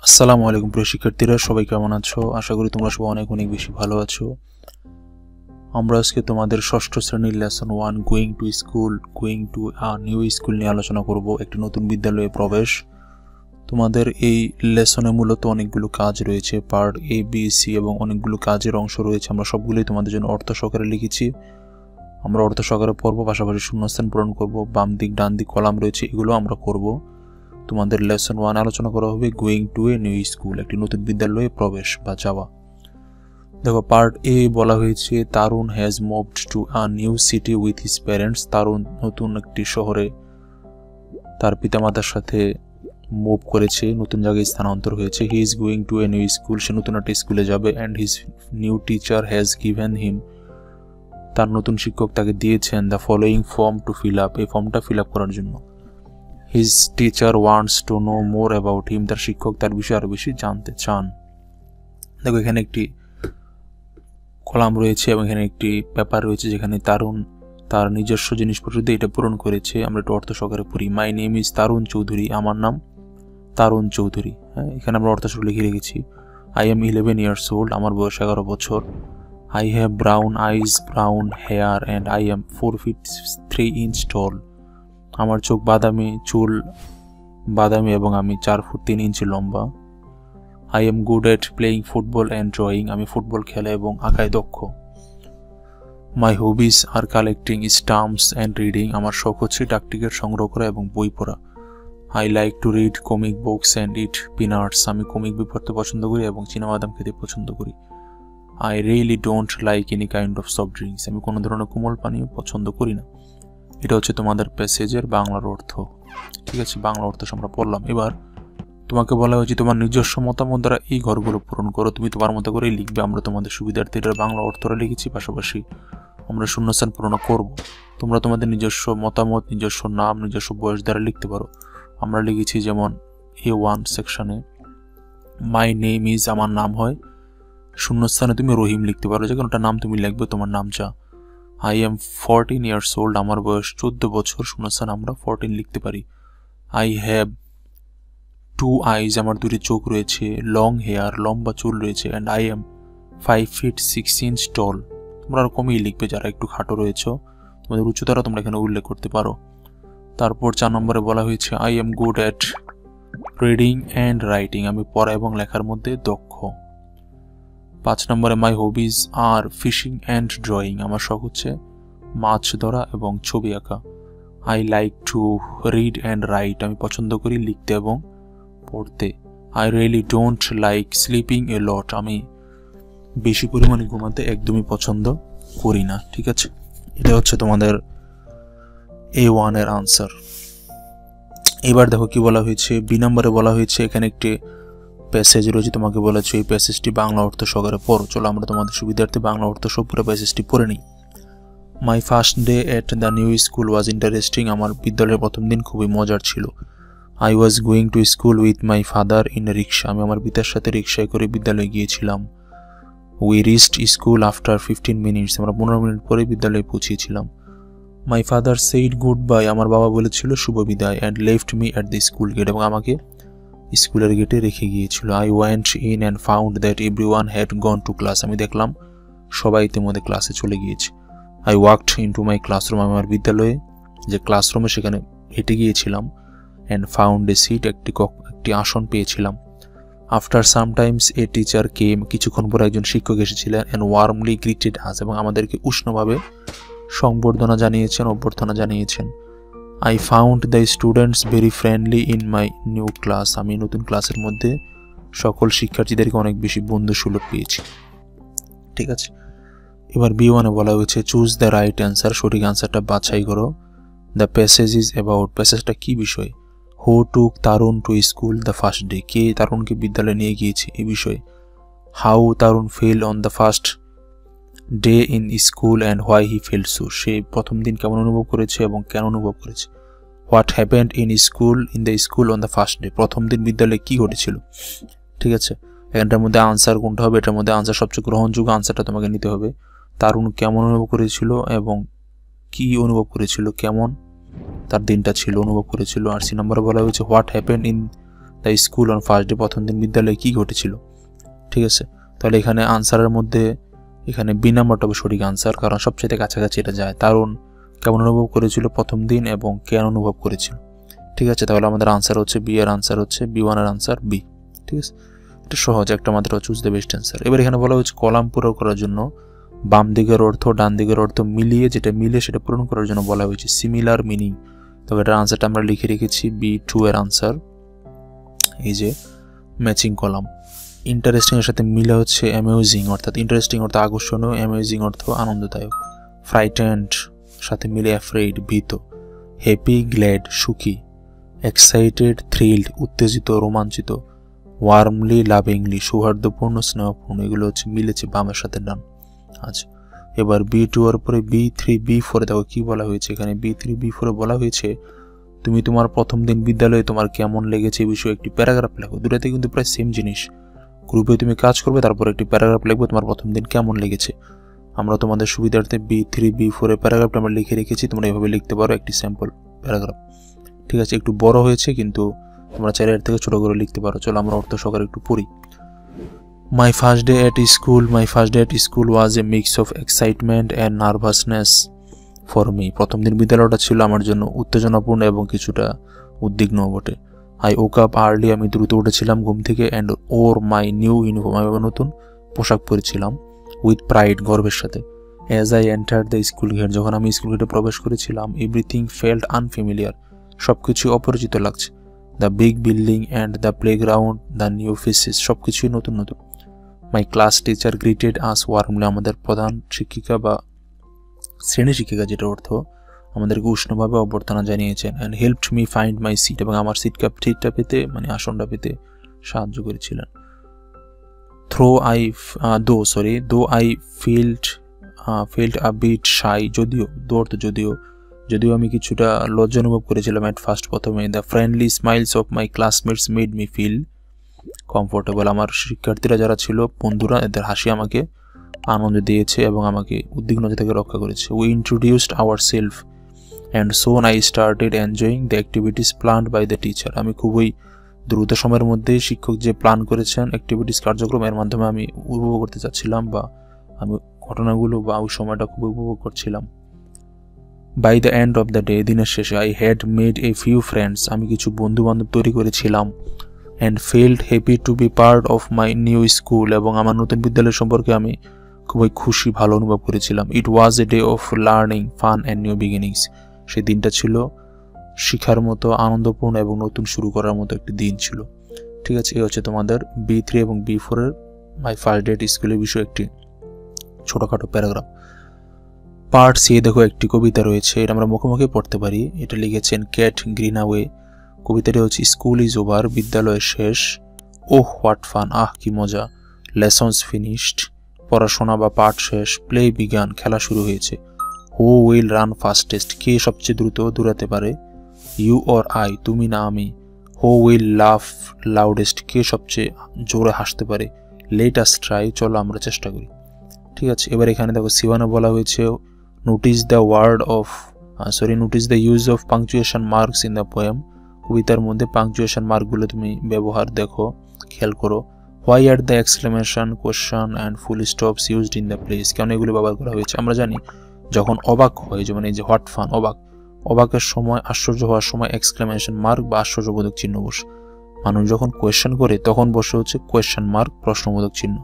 আসসালামু আলাইকুম প্রিয় শিক্ষার্থীরা, সবাই কেমন আছো? আশা করি তোমরা সবাই অনেক অনেক বেশি ভালো আছো। আমরা আজকে তোমাদের ষষ্ঠ শ্রেণীর lesson 1 going to a new school নিয়ে আলোচনা করব। একটি নতুন বিদ্যালয়ে প্রবেশ। তোমাদের এই লেসনে মূলত অনেকগুলো কাজ রয়েছে, পার্ট এ, বি, সি এবং অনেকগুলো কাজের অংশ রয়েছে। আমরা সবগুলোই তোমাদের জন্য অর্থ সহকারে লিখেছি। আমরা অর্থ সহকারে পড়ব, পাশাপাশি শূন্যস্থান পূরণ করব। বাম দিক ডান দিক কলাম রয়েছে, এগুলো আমরা করব। তোমাদের লেসন 1 আলোচনা করা হবে going to a new school, একটি নতুন বিদ্যালয়ে প্রবেশ বা যাওয়া। দেখো, পার্ট এ বলা হয়েছে Tarun has moved to a new city with his parents. Tarun নতুন একটি শহরে তার পিতামাতার সাথে মুভ করেছে, নতুন জায়গায় স্থানান্তর হয়েছে। He is going to a new school, সে নতুন একটা স্কুলে যাবে। And his new teacher has given him, তার নতুন শিক্ষক তাকে দিয়েছেন the following form to fill up, এই ফর্মটা ফিল আপ করার জন্য। His teacher wants to know more about him, তার শিক্ষক তার বিষয়ে আরো বেশি জানতে চান। দেখো, এখানে একটি কলাম রয়েছে এবং এখানে একটি পেপার রয়েছে যেখানে তারুণ তার নিজস্ব জিনিসপত্র দিয়ে এটা পূরণ করেছে। আমরা একটু অর্থ সহকারে পড়ি। My name is Tarun Chowdhury, আমার নাম তারুণ চৌধুরী। হ্যাঁ, এখানে আমরা অর্থ সহ লিখে রেখেছি। আই এম 11 years old, আমার বয়স 11 বছর। I have brown eyes, brown hair and I am 4 feet 3 inches tall, আমার চোখ বাদামি, চুল বাদামি এবং আমি 4 ফুট 3 ইঞ্চি লম্বা। I am good at playing football and drawing, আমি ফুটবল খেলা এবং আঁকায় দক্ষ। মাই হবিস আর কালেক্টিং স্টাম্পস অ্যান্ড রিডিং, আমার শখ হচ্ছে ডাকটিকিট সংগ্রহ করা এবং বই পড়া। I like to read comic books and it peanuts, আমি কমিক বই পড়তে পছন্দ করি এবং চীনাবাদাম খেতে পছন্দ করি। I really don't like any kind of soft drinks, আমি কোনো ধরনের কোমল পানীয় পছন্দ করি না। এটা হচ্ছে তোমাদের প্যাসেজের বাংলার অর্থ। ঠিক আছে, বাংলা অর্থ আমরা পড়লাম। এবার তোমাকে বলা হয়েছে তোমার নিজস্ব মতামত দ্বারা এই ঘরগুলো পূরণ করো, তুমি তোমার মতো করেই লিখবে। আমরা তোমাদের সুবিধার্থে এটার বাংলা অর্থটা লিখেছি, পাশাপাশি আমরা শূন্যস্থান পূরণ করব। তোমরা তোমাদের নিজস্ব মতামত, নিজস্ব নাম, নিজস্ব বয়স দ্বারা লিখতে পারো। আমরা লিখেছি যেমন A1 সেকশনে মাই নেম ইজ, আমার নাম হয়, শূন্যস্থানে তুমি রহিম লিখতে পারো, যে কোনোটা নাম তুমি লিখবে, তোমার নাম যা। আই এম 14 years old, আমার বয়স 14 বছর, শূন্যস্থান আমরা 14 লিখতে পারি। আই হ্যাভ 2 eyes, আমার দুটি চোখ রয়েছে। লং হেয়ার, লম্বা চুল রয়েছে। And I M 5 feet 6 inches tall, তোমরা আর কমই লিখবে যারা একটু খাটো রয়েছে। তোমাদের উচ্চতারা তোমরা এখানে উল্লেখ করতে পারো। তারপর 4 নম্বরে বলা হয়েছে I am good at reading and writing, আমি পড়া এবং লেখার মধ্যে দক্ষ। 5 নম্বরে my hobbies are fishing and drawing, আমার শখ হচ্ছে মাছ ধরা এবং ছবি আঁকা। I like to read and write, আমি পছন্দ করি লিখতে এবং পড়তে। I really don't like sleeping a lot, আমি বেশি পরিমাণে ঘুমাতে একদমই পছন্দ করি না। ঠিক আছে, এটা হচ্ছে তোমাদের A1 এর আনসার। এবার দেখো কি বলা হয়েছে। বি নম্বরে বলা হয়েছে এখানে একটি প্যাসেজ রয়েছে, তোমাকে বলেছে এই প্যাসেজটি বাংলা অর্থ সহকারে পড়ো। চলো আমরা তোমাদের সুবিধার্থে বাংলা অর্থ সহ পুরো প্যাসেজটি পড়ে নিই। My first day at the new school was interesting, আমার বিদ্যালয়ের প্রথম দিন খুবই মজার ছিল। I was going to school with my father in rickshaw, আমি আমার পিতার সাথে রিক্সায় করে বিদ্যালয়ে গিয়েছিলাম। We reached school after 15 minutes, আমরা 15 মিনিট পরে বিদ্যালয়ে পৌঁছেছিলাম। My father said good bye, আমার বাবা বলেছিল শুভ বিদায়। And left me at the school gate, এবং আমাকে স্কুলের গেটে রেখে গিয়েছিল। I went in and found that everyone had gone to class, আমি দেখলাম সবাই ইতিমধ্যে ক্লাসে চলে গিয়েছে। I walked into my classroom, আমি আমার বিদ্যালয়ে যে ক্লাসরুমে সেখানে হেঁটে গিয়েছিলাম। অ্যান্ড ফাউন্ড এ সিট, একটি আসন পেয়েছিলাম। After sometimes a teacher came, কিছুক্ষণ পরে একজন শিক্ষক এসেছিলেন। অ্যান্ড ওয়ার্মলি গ্রিটেড আস, এবং আমাদেরকে উষ্ণভাবে অভ্যর্থনা জানিয়েছেন। I found the students very friendly in my new class, আমি নতুন ক্লাসের মধ্যে সকল শিক্ষার্থীদেরকে অনেক বেশি বন্ধুসুলভ পেয়েছি। ঠিক আছে, এবার B1 বলা হয়েছে চুজ দ্য রাইট অ্যান্সার, সঠিক অ্যান্সারটা বাছাই করো। দ্য প্যাসেজ ইজ অ্যাবাউট, প্যাসেজটা কি বিষয়। Who took Tarun to school the first day, কে তারুণকে বিদ্যালয়ে নিয়ে গিয়েছে এই বিষয়ে। How Tarun felt on the first day in school and why he felt so, সে প্রথম দিন কেমন অনুভব করেছে এবং কেন অনুভব করেছে। What happened in the school on the first day, প্রথম দিন বিদ্যালয়ে কি ঘটেছিল। ঠিক আছে, এখানটার মধ্যে আনসার কোনটা হবে, এটার মধ্যে আনসার সবচেয়ে গ্রহণযোগ্য আনসারটা তোমাকে নিতে হবে। তারুণ কেমন অনুভব করেছিল এবং কি অনুভব করেছিল, কেমন তার দিনটা ছিল অনুভব করেছিল। আর সি নম্বরে বলা হয়েছে what happened in the school on first day, প্রথম দিন বিদ্যালয়ে কী ঘটেছিল। ঠিক আছে, তাহলে এখানে আনসারের মধ্যে এখানে বি নাম্বারটা হবে সঠিক আনসার, কারণ সবচেয়ে কাছাকাছি এটা যায়। তারুণ কেমন অনুভব করেছিল প্রথম দিন এবং কেন অনুভব করেছিল। ঠিক আছে, তাহলে আমাদের আনসার হচ্ছে বি এর আনসার হচ্ছে B1 এর আনসার বি। ঠিক আছে, এটা সহজ, একটা মাত্র চুজ দ্য বেস্ট অ্যান্সার। এবার এখানে বলা হচ্ছে কলাম পূরণ করার জন্য বাম দিকের অর্থ ডান দিকের অর্থ মিলিয়ে যেটা মিলে সেটা পূরণ করার জন্য বলা হয়েছে সিমিলার মিনিং। তবে এটার আনসারটা আমরা লিখে রেখেছি B2 এর আনসার। এই যে ম্যাচিং কলাম, ইন্টারেস্টিং এর সাথে মিলে হচ্ছে অ্যামেজিং, অর্থাৎ ইন্টারেস্টিং অর্থ আকর্ষণীয়, অ্যামেজিং অর্থ আনন্দদায়ক। ফ্রাইটেন্ড সাথে মিলে অ্যাফ্রেড ভীত, হ্যাপি গ্ল্যাড সুখী, এক্সাইটেড থ্রিল্ড উত্তেজিত রোমাঞ্চিত, ওয়ার্মলি লাভিংলি সৌহার্দ্যপূর্ণ স্নেহপূর্ণ। এগুলো হচ্ছে মিলেছে বামের সাথে ডান। আচ্ছা, এবার B2 এর পরে B3 B4 দেখো কি বলা হয়েছে। এখানে B3 B4 বলা হয়েছে তুমি তোমার প্রথম দিন বিদ্যালয়ে তোমার কেমন লেগেছে এই বিষয়ে একটি প্যারাগ্রাফ লেখো। দুটাতে কিন্তু প্রায় সেম জিনিস, গ্রুপে তুমি কাজ করবে, তারপর একটি প্যারাগ্রাফ লিখবে তোমার প্রথম দিন কেমন লেগেছে। আমরা তোমাদের সুবিধার্থে B3 B4 এর প্যারাগ্রাফটা আমরা লিখে রেখেছি, তোমরা এভাবে লিখতে পারো একটি স্যাম্পল প্যারাগ্রাফ। ঠিক আছে, একটু বড় হয়েছে কিন্তু তোমরা চাইলে এর থেকে ছোট করে লিখতে পারো। চলো আমরা অর্থ সহকারে একটু পড়ি। My first day at school was a mix of excitement and nervousness for me. প্রথম দিন বিদ্যালয়টা ছিল আমার জন্য উত্তেজনাপূর্ণ এবং কিছুটা উদ্বিগ্ন বটে। I woke up early, আমি দ্রুত উঠেছিলাম ঘুম থেকে, and wore my new uniform, আমি নতুন পোশাক পরেছিলাম, with pride, গর্বের সাথে। As I entered the school gate, যখন আমি স্কুল গেটে প্রবেশ করেছিলাম, everything felt unfamiliar, সবকিছু অপরিচিত লাগছে। The big building and the playground, the new faces, সবকিছুই নতুন নতুন। My class teacher greeted us warmly, আমাদের প্রধান শিক্ষিকা বা শ্রেণী শিক্ষিকা যেটা অর্থ আমাদেরকে উষ্ণভাবে অভ্যর্থনা জানিয়েছেন। and helped me find my seat, এবং আমার সিটটা পেতে মানে আসনটা পেতে সাহায্য করেছিলেন। though I felt a bit shy, যদিও আমি কিছুটা লজ্জা অনুভব করেছিলাম at first প্রথমে। the friendly smiles of my classmates made me feel comfortable, আমার শিক্ষার্থীরা যারা ছিল বন্ধুরা এদের হাসি আমাকে আনন্দ দিয়েছে এবং আমাকে উদ্বিগ্নতা থেকে রক্ষা করেছে। we introduced ourselves and soon I started enjoying the activities planned by the teacher, আমি খুবই দ্রুত সময়ের মধ্যে শিক্ষক যে প্ল্যান করেছেন অ্যাক্টিভিটিস কার্যক্রম এর মাধ্যমে আমি উপভোগ করতে চাচ্ছিলাম বা আমি ঘটনাগুলো বা ওই সময়টা খুব উপভোগ করছিলাম। by the end of the day, দিনের শেষে I had made a few friends, আমি কিছু বন্ধু বান্ধব তৈরি করেছিলাম। and felt happy to be part of my new school, এবং আমার নতুন বিদ্যালয় সম্পর্কে আমি খুবই খুশি ভালো অনুভব করেছিলাম। it was a day of learning, fun and new beginnings, সেই দিনটা ছিল শিক্ষার মতো আনন্দপূর্ণ এবং নতুন শুরু করার মতো একটি দিন ছিল। ঠিক আছে, এই হচ্ছে তোমাদের B3 এবং B4 এর মাই ফার্স্ট ডে এট স্কুলের বিষয়ে একটি ছোটখাটো প্যারাগ্রাফ। পার্ট সি দেখো একটি কবিতা রয়েছে, এটা আমরা মুখোমুখি পড়তে পারি। এটা লিখেছেন ক্যাট গ্রিনওয়ে। কবিতাটি হচ্ছে স্কুল ইজ ওভার, বিদ্যালয় শেষ। ওহ হোয়াট ফান, আহ কি মজা। লেসন্স ফিনিশড, পড়াশোনা বা পাঠ শেষ। প্লে বিগান, খেলা শুরু হয়েছে। হু উইল রান ফাস্টেস্ট, কে সবচেয়ে দ্রুত দৌড়াতে পারে। ইউ অর আই, তুমি না আমি। হু উইল লাভ লাউডেস্ট, কে সবচেয়ে জোরে হাসতে পারে। লেট আস ট্রাই, চলো আমরা চেষ্টা করি। ঠিক আছে, এবার এখানে দেখো সিওয়ানে বলা হয়েছে notice the use of punctuation marks in the poem, কবিতার মধ্যে পাংচুয়েশন মার্কগুলো তুমি ব্যবহার দেখো, খেয়াল করো। Why are the exclamation, question and full stops used in the place, কেন এগুলো ব্যবহার করা হয়েছে। আমরা জানি যখন অবাক হয়, যেমন এই যে হোয়াট ফান, অবাকের সময়, আশ্চর্য হওয়ার সময় এক্সক্লেমেশন মার্ক বা আশ্চর্যবোধক চিহ্ন বসে। মানুষ যখন কোয়েশ্চন করে তখন বসে হচ্ছে কোয়েশ্চন মার্ক প্রশ্নবোধক চিহ্ন।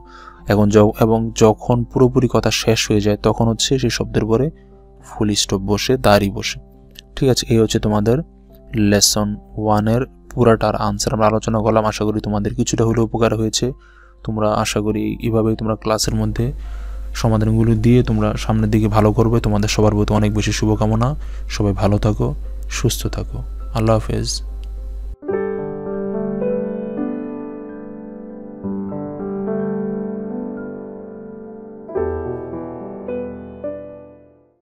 এবং যখন পুরোপুরি কথা শেষ হয়ে যায় তখন হচ্ছে সেই শব্দের পরে ফুল স্টপ বসে, দাঁড়ি বসে। ঠিক আছে, এই হচ্ছে তোমাদের লেসন 1 এর পুরাটার আনসার আমরা আলোচনা করলাম। আশা করি তোমাদের কিছুটা হলেও উপকার হয়েছে। তোমরা আশা করি এভাবেই তোমরা ক্লাসের মধ্যে সমাধানগুলো দিয়ে তোমরা সামনের দিকে ভালো করবে। তোমাদের সবার প্রতি অনেক বেশি শুভকামনা। সবাই ভালো থাকো, সুস্থ থাকো। আল্লাহ হাফেজ।